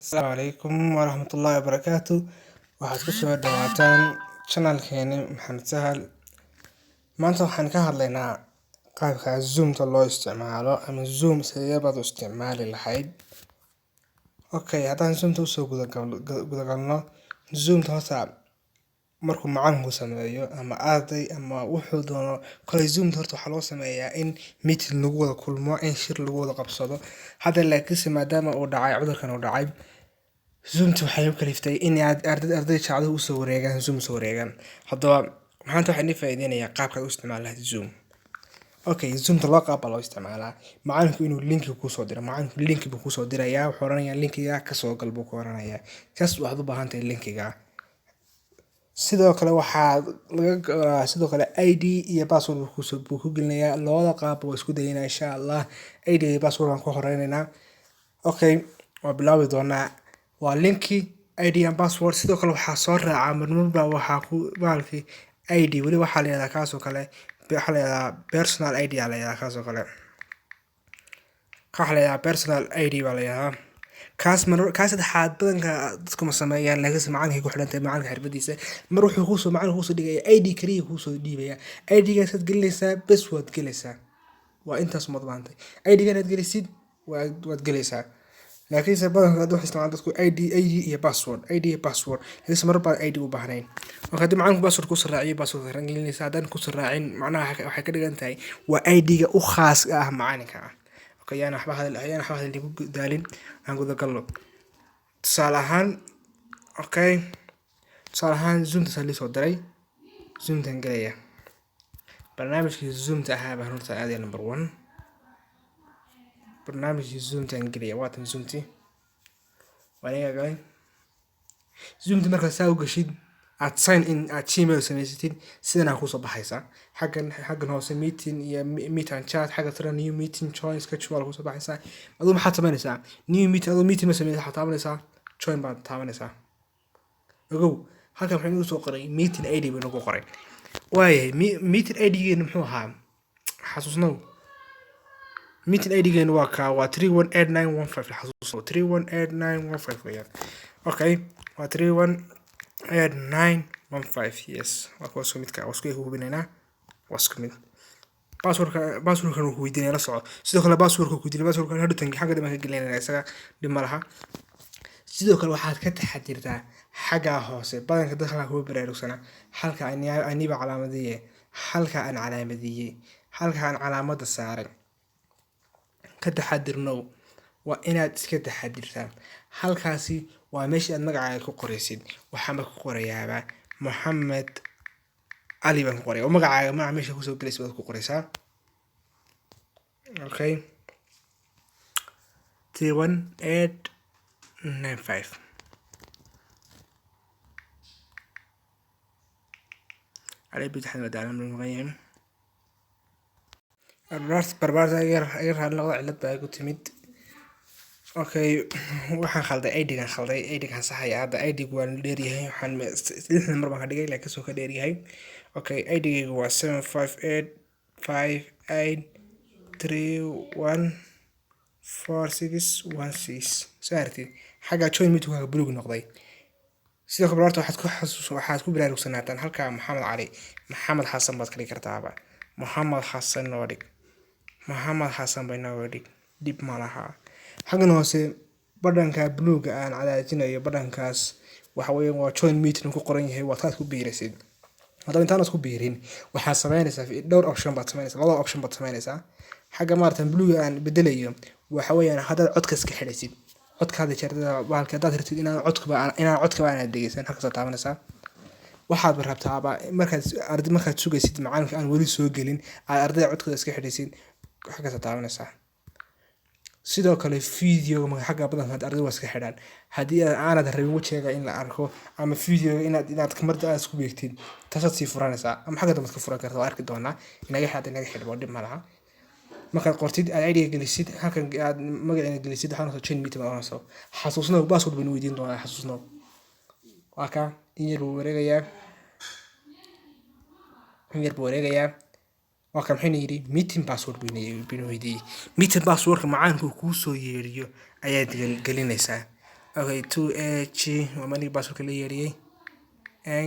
Asalaamu calaykum waraxmatullaahi wabarakaatu. Waxaad ku soo dhawaataan channelkeeni Maxamed Sahal. Maanta waxaan ka hadlaynaa qaabka Zoom-ta loo isticmaalo ama Zoom sidee baad u isticmaali lahayd. Haddaan Zoom-ta usoo gudagalno, Zoom-ta horta markuu macalinku sameeyo ama arday ama wuxuu doono koley Zoom-ta horta waxaa loo sameeyaa in meeting lagu wada kulmo, in shir lagu wada qabsado. Hadda laakiinse maadaama uu dhacay cudurkan uu dhacay, Zoom-ta waxay u kaliftay in arday jacaluhu usoo wareegaan Zoom soo wareegaan. Haddaba maanta waxaan idin faa'iideynayaa qaabka u isticmaali lahayd Zoom. Zoom-ta laba qaab baa loo isticmaalaa. Macalinku inuu link kuu soo diro, macalinku link buu kuu soo dirayaa, wuxuu oranayaa linkiga ka soo gal buu ku oranayaa. Kaas waxaad u baahan tahay linkiga. Sidoo kale ID iyo password buu ku gelinayaa. Labada qaab waa isku dayaynaa insha Allah. ID iyo password waan ku horeynaynaa. Waa bilaabi doonaa. Waa linki ID and password. Sidoo kale waxaa soo raaca marmarba waxaa ku baalki ID weli waxaa la yiraahdaa kaasoo kale waxaa la yiraahdaa personal ID la yiraahdaa kaasoo kale. Waxa la yiraahdaa personal ID baa la yiraahdaa. kaas saddexaad badanka dadku ma sameeyaan laakiin macalinka ku xidhantay macalinka xirfadiisa mar wuxuu macalinku soo dhigay ID kaliya kuu soo dhiibaya. ID-gaas aad gelinaysaa bes waad gelaysaa. Waa intaas ma baahantay. ID-gan aad gelisid waad gelaysaa. laakiinse badanka waxay isticmaalaan dadku ID iyo password laakiinse mar baa ID u baahnayn. Haddii macalinku password ku soo raaciyo password ran gelinaysaa. Haddaan ku soo raacin macnaha waxay ka dhigan tahay waa ID-ga u khaas ah macalinka. Ayaan waxba hadal ku daalin aan guda galno. Tusaale ahaan Zoom-ta sali soo diray. Zoom-tan galaya. Barnaamijkii Zoom-ta ahaa baan horta aadaya number 1. Barnaamijkii Zoom-tan galaya waa tan Zoom-ti. Waniga galay. Zoom-ta marka saa u gashid aad sign in aad Gmail samaysatid sidana ku soo baxaysa. Xaggan hoose meeting iyo meet and chat xagga tira new meeting join schedule ku soo baxaysa. Adoo maxaad samaynaysaa? New meeting adoo meeting ma sameeyay waxaad taabanaysaa join baad taabanaysaa. Halkan waxaan ugu soo qoray meeting ID baan ugu qoray. Meeting ID-geena muxuu ahaa? Xasuusnow. Meeting ID-geena waa 318915 xasuusnow 318915 weeyaan. Waa 318915 yes. Waa kuwa isku midka isku hubinaynaa. Waa isku mid. Password-kan uu weydiinaya la soco. Sidoo kale password-ka ku weydiinaya password-kan hadda tan xagga dama ka gelinayna isaga dhib ma laha. Sidoo kale waxaad ka taxadirtaa xagga hoose badanka dadka ku baraarugsana halka aniba calaamadiyay halka aan calaamada saaray ka taxadirnow waa inaad iska taxadirtaa. Halkaasi waa meeshii aad magacaaga ku qoraysid. Waxaan ku qorayaa Maxamed Ali baan ku qoray. Oo magacaaga meesha ku soo galaysid baad ku qoraysaa. 318915 علي بيتحدث عن المغيم بربارة غير هاللغة علت بقى قلت ميد waxaan khalday ID-gan saxaya hadda ID-gu waa dheeryahay waxaan 6 mar baan ka dhigay laakiin soo ka dheeryahay ID-gaygu waa 75858314616 saartid xagga join meeting-ga buluug noqday. sidoo kale waxaad ku baraarugsanaatan halka Maxamed Ali Maxamed Xasan baad ka dhigi kartaa Maxamed Xasan oo dhig Maxamed Xasan bayna oo dhig dib ma laha. xaggan hoose badhanka buluuga aan cadaadinayo badhankaas waxa weeyaan waa join meeting ku qoran yahay waad ku biiraysid. Haddaba intaan ku biirin waxaad samaynaysaa dhowr option baad samaynaysaa laba option baad samaynaysaa. xagga maartan buluuga aan bedelayo waxa weeyaan haddaad codka iska xidhaysid codkaada jeerada baalka haddaad rabtid inaan codka aan dhegeysan halkaas taabanaysaa. waxaad rabtaaba markaad sugaysid macalinka aan weli soo gelin aad ardayda codkooda iska xidhaysid halkaas taabanaysaa. sidoo kale video xagga badanka ardayda iska xidhaan haddii aanad rabin wajiga in la arko ama video inaad kamarada aad isku beegtid taasad sii furanaysaa ama xagga dambe ka furan kartaa waa arki doonaa inaga xidhbo dhib ma laha. markaad qortid aad ID gelisid halkan aad magaceena gelisid waxaan soo join meeting baan soo xasuusnow password baan weydiin doonaa xasuusnow waa ka in yar buu wareegayaa waa kan maxay yiri meeting password buu weydiiyay meeting password-ka macaanku kuu soo yeeriyo ayaad gelinaysaa. okay 2h waa mani passwordka la yeeriyey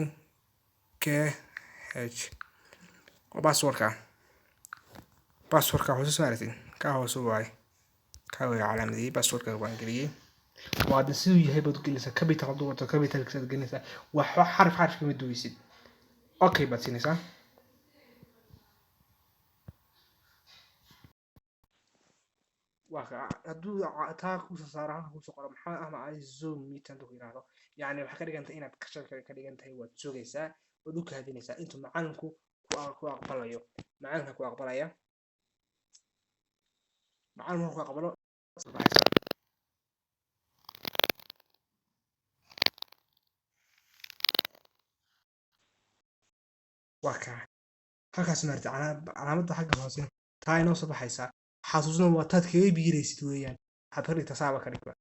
nkh waa passwordka hoose soo aragtid ka hoose waaye ka way calaamadiyey passwordka waan geliyey waa de siduu yahay baad gelinaysaa capital hadduu wato capitalkiisaad gelinaysaa waxba xarf kama duweysid okay baad siinaysaa hadduu taa kusoo saaro halka kusoo qoro maxaa ama ay zoom meet hadduu yiraahdo yani waxaa ka dhigantay inaad kashalka ka dhigan tahay waad sugaysaa waad u kaadinaysaa intuu macalinku ku aqbalayo macalinka ku aqbalaya macalinku ku aqbalo waa kaa halkaas maarta calaamadda xagga hoose taa inoo soo baxaysaa xasuusna waa taad kaga biiraysid weeyaan waxaad ka dhigtaa saaba ka dhigba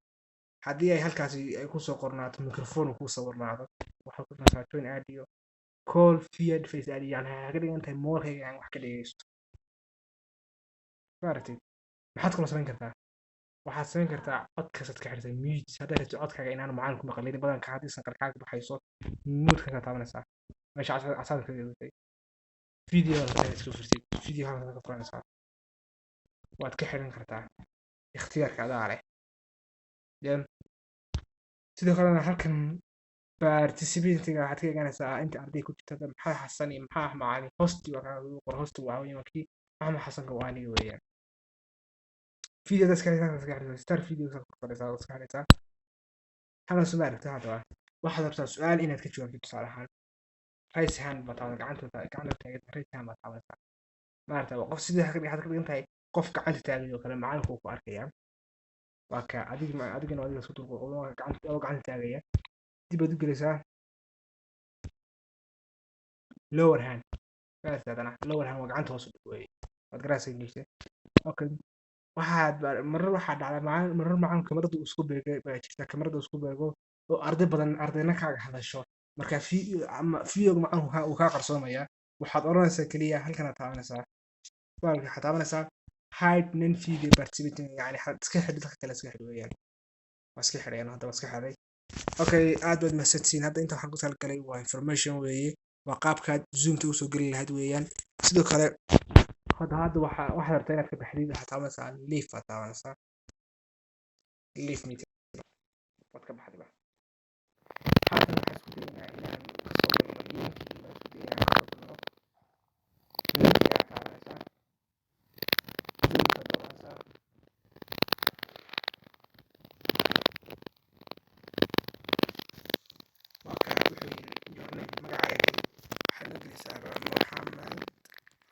haddii ay halkaasi ay kusoo qornaato microphone kuu sawirnaado waxaa ku dhigtaa join audio call feed face audio yani waxaa ka dhigan tahay moolkayga aan wax ka dhegeysto maaragtid maxaad kula samayn kartaa waxaad samayn kartaa codkaasaad ka xirtay mute haddaad rabto codkaaga inaan macalinku maqlin badanka haddiisan qarkaaga baxayso mute ka taabanaysaa meesha casaad ka gelisay video isku furtid video halkaas ka furanaysaa waad ka xiran kartaa ikhtiyaarka adaa leh sidoo kalena halkan participating waxaad ka eeganaysaa inta arday ku jirta maxaa xasan iyo maxaa macalin hosti waa kaa qor hosti waa weeyaan kii maxamed xasanka waa aniga weeyaan video dadka ka start video ka qoraysaa iska xiraysaa hana soo maaragtaa hadda waxaad rabtaa su'aal inaad ka jawaabto tusaale ahaan raise hand baad gacanta taagan raise hand baad taabanaysaa maaragtaa qof sidii waxaad ka dhigan tahay qof gacanta taagay oo kale macalinku ku arkayaa waa ka adigana adiga isku dulqo gacanta taagaya dib baad u gelaysaa lower hand lower hand waa gacanta hoos u dhig weeye waad garaasay geysay okay waxaad marar waxaa dhacda marar macalin kamarada isku beegay baa jirta kamarada isku beego oo arday badan ardayna kaaga hadasho marka video macalinku uu kaa qarsoomaya waxaad oranaysaa kaliya halkan aad taabanaysaa baalka waxaad taabanaysaa hide non video participating yani iska xidh dadka kale iska xidh weeyaan waa iska xidhayaan hadda waa iska xidhay okay aad baad mahadsantihiin hadda inta waxaan ku talgalay waa information weeye waa qaabkaad zoomta usoo geli lahayd weeyaan sidoo kale hadda waxaad rabtaa inaad ka baxdid waxaad taabanaysaa leave baad taabanaysaa leave meeting waad ka baxday ba haatan waxaan isku daynaa inaan kasoo galno linkii baan isku daynaa inaan kasoo galno linkii aad taabanaysaa zoomka taabanaysaa waa kaa wuxuu yiri magacaaga waxaad la gelaysaa maxamed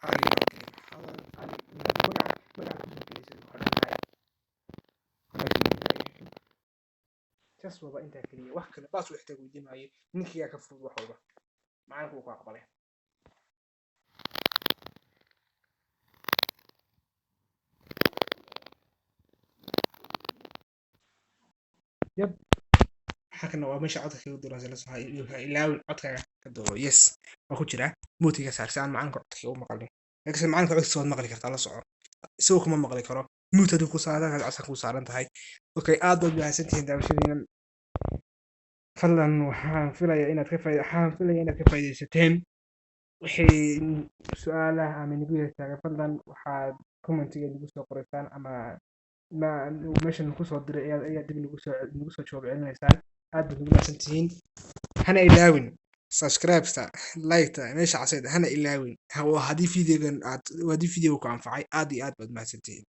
cali jas waba intaa keliya wax kale baas wax xitaa weydiin maayo ninkiyaa ka fudud wax walba macalinku uu ku aqbalay yab halkana waa meesha codka kaga duuranaysa la soo ilaawin codkaaga ka duubo yes waa ku jiraa muutiga saar si aan macalinka codka u maqlin laakiin macalinka codkiisa waad maqli kartaa la soco isagoo kuma maqli karo muut haddii ku saaran casar ku saaran tahay okay aad baad mahadsantihiin daawashadiina fadlan waxaan filayaa inaad ka faa'iidaysateen wixii su-aalaha ama nagu taagan fadlan waxaad commentiga nagu soo qoraysaan ama meeshan kusoo diray ayaa dib nagu soo jawaab celinaysaan aad baad ugu mahadsantihiin hana ilaawin subscribe-ta like-ta meesha casayda hana ilaawin haddii videogan ku anfacay aad iyo aad baad mahadsantihiin